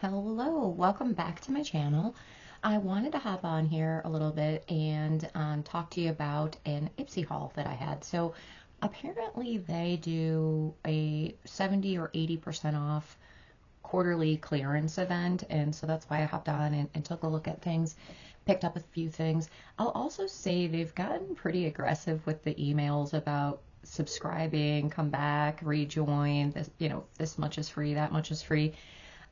Hello, welcome back to my channel. I wanted to hop on here a little bit and talk to you about an Ipsy haul that I had. So apparently they do a 70 or 80% off quarterly clearance event, and so that's why I hopped on and took a look at things, picked up a few things. I'll also say they've gotten pretty aggressive with the emails about subscribing, come back, rejoin, this, this much is free, that much is free.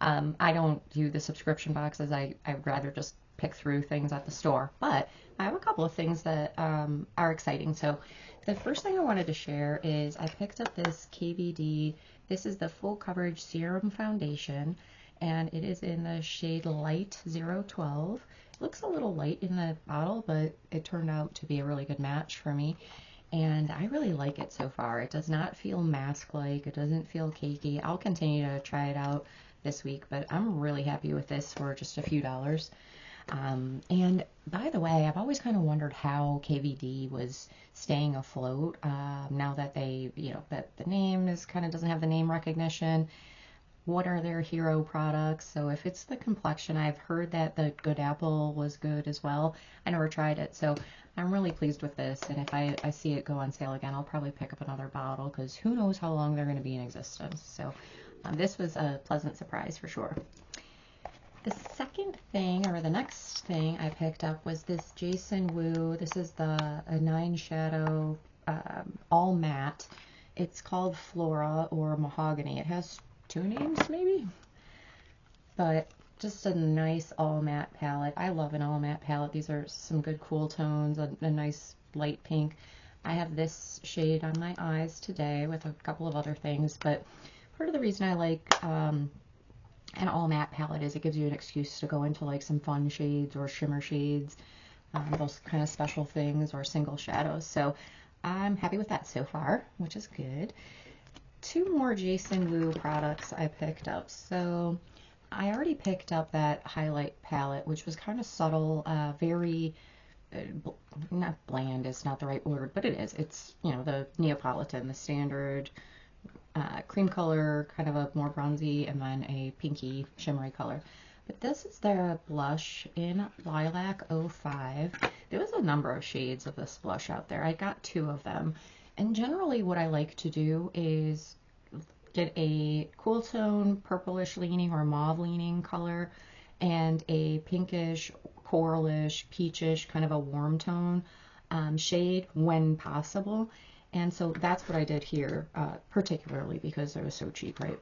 I don't do the subscription boxes. I'd rather just pick through things at the store. But I have a couple of things that are exciting. So the first thing I wanted to share is I picked up this KVD. This is the Full Coverage Serum Foundation, and it is in the shade Light 012. It looks a little light in the bottle, but it turned out to be a really good match for me. And I really like it so far. It does not feel mask-like. It doesn't feel cakey. I'll continue to try it out this week, but I'm really happy with this for just a few dollars. And by the way, I've always kind of wondered how KVD was staying afloat now that they, that the name is kind of doesn't have the name recognition. What are their hero products? So if it's the complexion, I've heard that the Good Apple was good as well. I never tried it, so I'm really pleased with this. And if I see it go on sale again, I'll probably pick up another bottle because who knows how long they're going to be in existence. So this was a pleasant surprise for sure. The second thing, or the next thing I picked up was this Jason Wu. This is the 9 Shadow all matte. It's called Flora or Mahogany. It has 2 names maybe, but just a nice all matte palette. I love an all matte palette. These are some good cool tones, a nice light pink. I have this shade on my eyes today with a couple of other things, but part of the reason I like an all matte palette is it gives you an excuse to go into like some fun shades or shimmer shades, those kind of special things, or single shadows. So I'm happy with that so far, which is good. 2 more Jason Wu products I picked up. So I already picked up that highlight palette, which was kind of subtle, very not bland is not the right word, but it is. It's, the Neapolitan, the standard cream color, kind of a more bronzy, and then a pinky shimmery color. But this is their blush in Lilac 05. There was a number of shades of this blush out there. I got 2 of them. And generally what I like to do is get a cool tone, purplish leaning or mauve leaning color, and a pinkish, coralish, peachish, kind of a warm tone shade when possible. And so that's what I did here, particularly because it was so cheap, right?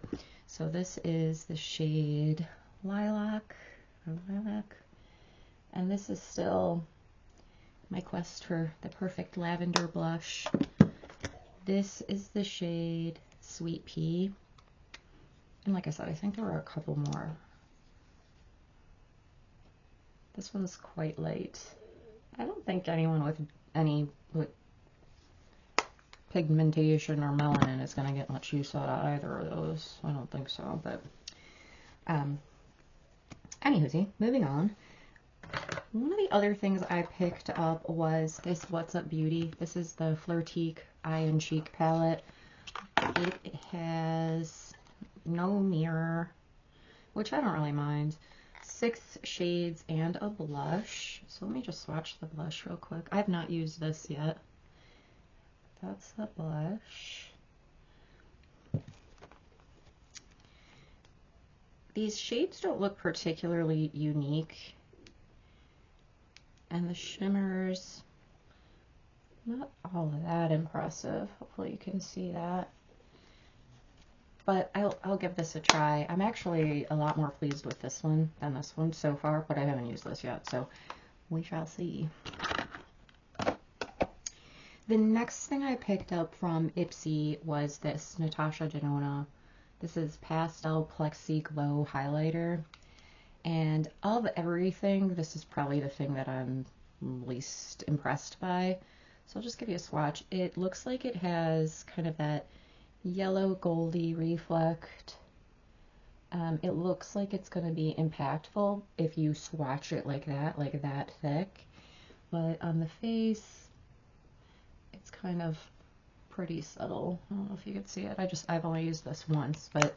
So this is the shade Lilac, and this is still my quest for the perfect lavender blush. This is the shade Sweet Pea, and like I said, I think there were a couple more. This one's quite light. I don't think anyone with any pigmentation or melanin is going to get much use out of either of those. I don't think so, but anywho, moving on. One of the other things I picked up was this What's Up Beauty. This is the Flirtique Eye and Cheek palette. It has no mirror, which I don't really mind. 6 shades and a blush. So let me just swatch the blush real quick. I have not used this yet. That's the blush. These shades don't look particularly unique. And the shimmers, not all of that impressive. Hopefully you can see that. But I'll give this a try. I'm actually a lot more pleased with this one than this one so far, but I haven't used this yet, so we shall see. The next thing I picked up from Ipsy was this Natasha Denona. This is Pastel Plexi Glow Highlighter. And of everything, this is probably the thing that I'm least impressed by. So I'll just give you a swatch. It looks like it has kind of that yellow goldy reflect. It looks like it's going to be impactful if you swatch it like that thick. But on the face, it's kind of pretty subtle. I don't know if you can see it. I've only used this once, but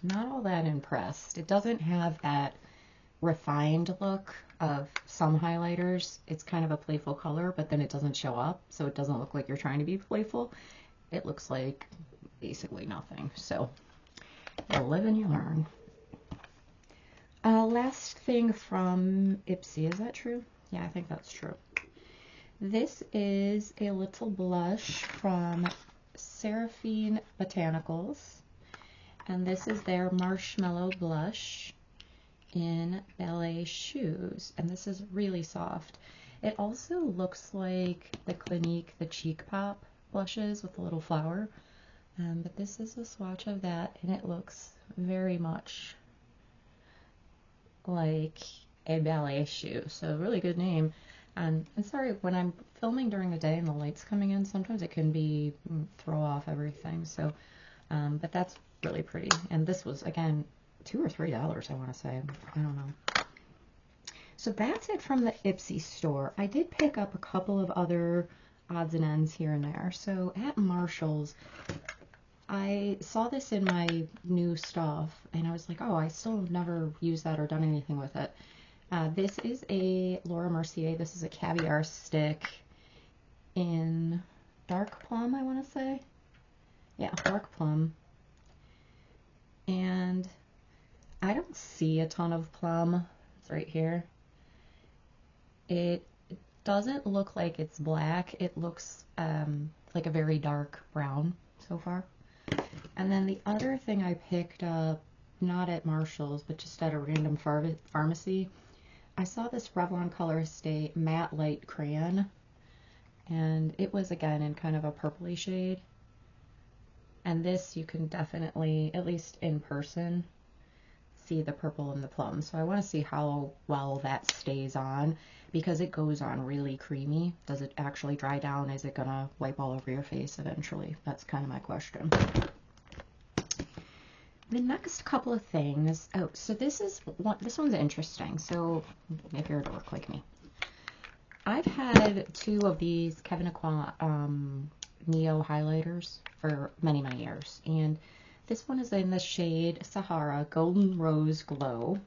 not all that impressed. It doesn't have that refined look of some highlighters. It's kind of a playful color, but then it doesn't show up, so it doesn't look like you're trying to be playful. It looks like basically nothing. So you live and you learn. Last thing from Ipsy, is that true? Yeah, I think that's true. This is a little blush from Seraphine Botanicals, and this is their Marshmallow Blush in Ballet Shoes, and this is really soft. It also looks like the Clinique, the Cheek Pop blushes with a little flower, but this is a swatch of that, and it looks very much like a ballet shoe, so really good name. And sorry, when I'm filming during the day and the light's coming in, sometimes it can be throw off everything. So, but that's really pretty. And this was, again, $2 or $3, I want to say. I don't know. So that's it from the Ipsy store. I did pick up a couple of other odds and ends here and there. So at Marshall's, I saw this in my new stuff, and I was like, oh, I still have never used that or done anything with it. This is a Laura Mercier. This is a caviar stick in dark plum, I want to say. Yeah, dark plum. And I don't see a ton of plum. It's right here. It doesn't look like it's black. It looks like a very dark brown so far. And then the other thing I picked up, not at Marshall's, but just at a random pharmacy, I saw this Revlon Color Stay Matte Light Crayon, and it was, again, in kind of a purpley shade. And this, you can definitely, at least in person, see the purple and the plum. So I want to see how well that stays on, because it goes on really creamy. Does it actually dry down? Is it going to wipe all over your face eventually? That's kind of my question. The next couple of things, oh, so this one's interesting. So if you're a dork like me, I've had two of these Kevyn Aucoin Neo highlighters for many, many years, and this one is in the shade Sahara Golden Rose Glow,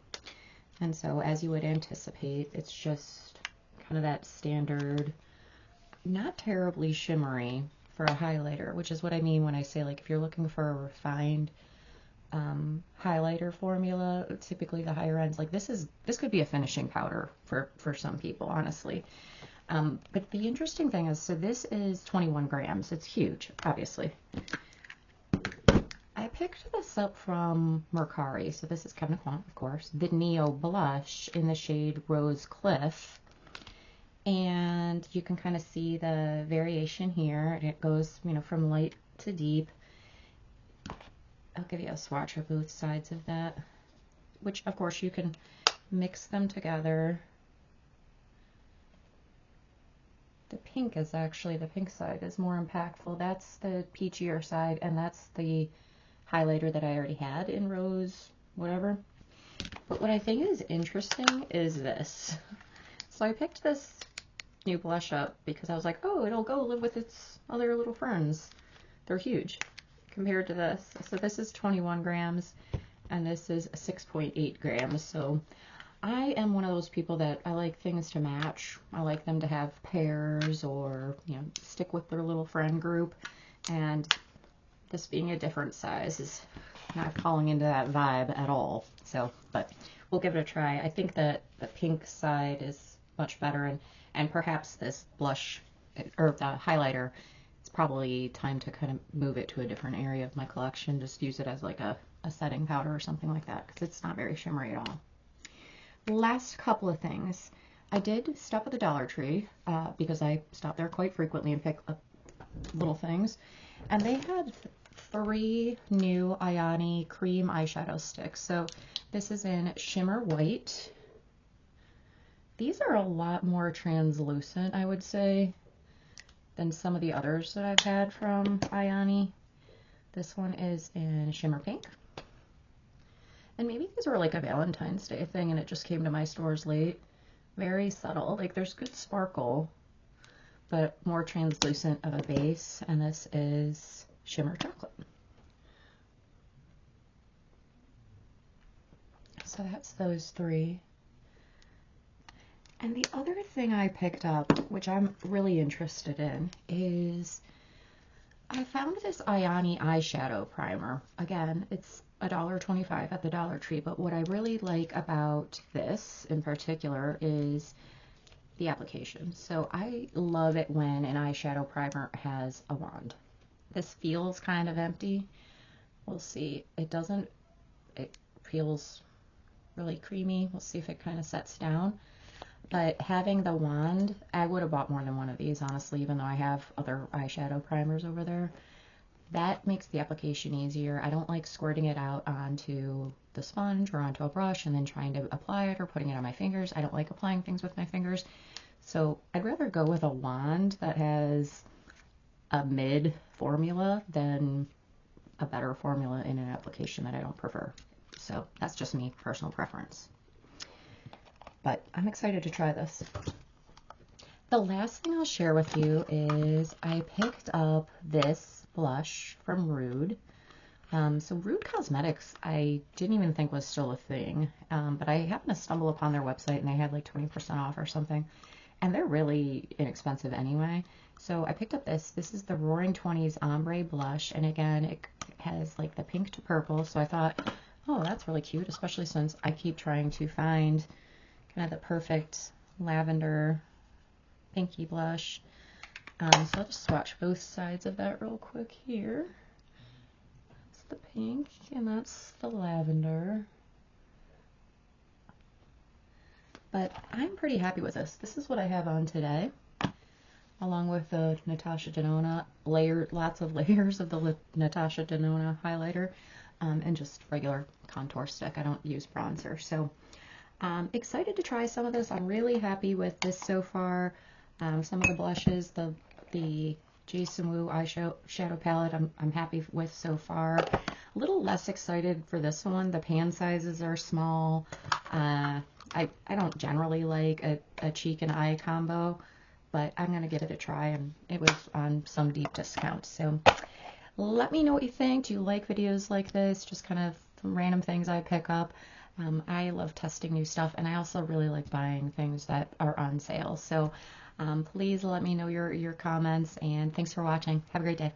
and so as you would anticipate, it's just kind of that standard, not terribly shimmery for a highlighter, which is what I mean when I say, like, if you're looking for a refined highlighter formula, typically the higher ends, like this could be a finishing powder for some people, honestly. But the interesting thing is, so this is 21 grams. It's huge, obviously. I picked this up from Mercari. So this is Kevyn Aucoin, of course, the Neo Blush in the shade Rose Cliff. And you can kind of see the variation here. It goes, you know, from light to deep. I'll give you a swatch of both sides of that, which of course you can mix them together. The pink is actually, the pink side is more impactful. That's the peachier side, and that's the highlighter that I already had in Rose, whatever. But what I think is interesting is this. So I picked this new blush up because I was like, oh, it'll go live with its other little friends. They're huge compared to this. So this is 21 grams and this is 6.8 grams. So I am one of those people that I like things to match. I like them to have pairs or, you know, stick with their little friend group. And this being a different size is not falling into that vibe at all. So, but we'll give it a try. I think that the pink side is much better, and perhaps this blush or the highlighter, it's probably time to kind of move it to a different area of my collection. Just use it as like a setting powder or something like that, because it's not very shimmery at all. Last couple of things. I did stop at the Dollar Tree because I stop there quite frequently and pick up little things. And they had 3 new Ayani cream eyeshadow sticks. So this is in Shimmer White. These are a lot more translucent, I would say, than some of the others that I've had from Ayani. This one is in Shimmer Pink. And maybe these were like a Valentine's Day thing and it just came to my stores late. Very subtle. Like, there's good sparkle, but more translucent of a base. And this is Shimmer Chocolate. So that's those three. And the other thing I picked up, which I'm really interested in, is I found this Ayani eyeshadow primer. Again, it's $1.25 at the Dollar Tree, but what I really like about this in particular is the application. So I love it when an eyeshadow primer has a wand. This feels kind of empty. We'll see. It doesn't, it feels really creamy. We'll see if it kind of sets down. But having the wand, I would have bought more than one of these, honestly, even though I have other eyeshadow primers over there. That makes the application easier. I don't like squirting it out onto the sponge or onto a brush and then trying to apply it or putting it on my fingers. I don't like applying things with my fingers. So I'd rather go with a wand that has a mid formula than a better formula in an application that I don't prefer. So that's just me, personal preference. But I'm excited to try this. The last thing I'll share with you is I picked up this blush from Rude. So Rude Cosmetics, I didn't even think was still a thing, but I happened to stumble upon their website and they had like 20% off or something, and they're really inexpensive anyway. So I picked up this. This is the Roaring 20s Ombre Blush, and again, it has like the pink to purple, so I thought, oh, that's really cute, especially since I keep trying to find kind of the perfect lavender pinky blush. So I'll just swatch both sides of that real quick here. That's the pink and that's the lavender. But I'm pretty happy with this. This is what I have on today, along with the Natasha Denona lots of layers of the Natasha Denona highlighter, and just regular contour stick. I don't use bronzer. So excited to try some of this. I'm really happy with this so far. Some of the blushes, the Jason Wu eyeshadow palette, I'm happy with so far. A little less excited for this one. The pan sizes are small. I don't generally like a cheek and eye combo, but I'm going to give it a try, and it was on some deep discount. So let me know what you think. Do you like videos like this? Just kind of random things I pick up. I love testing new stuff, and I also really like buying things that are on sale. So please let me know your comments, and thanks for watching. Have a great day.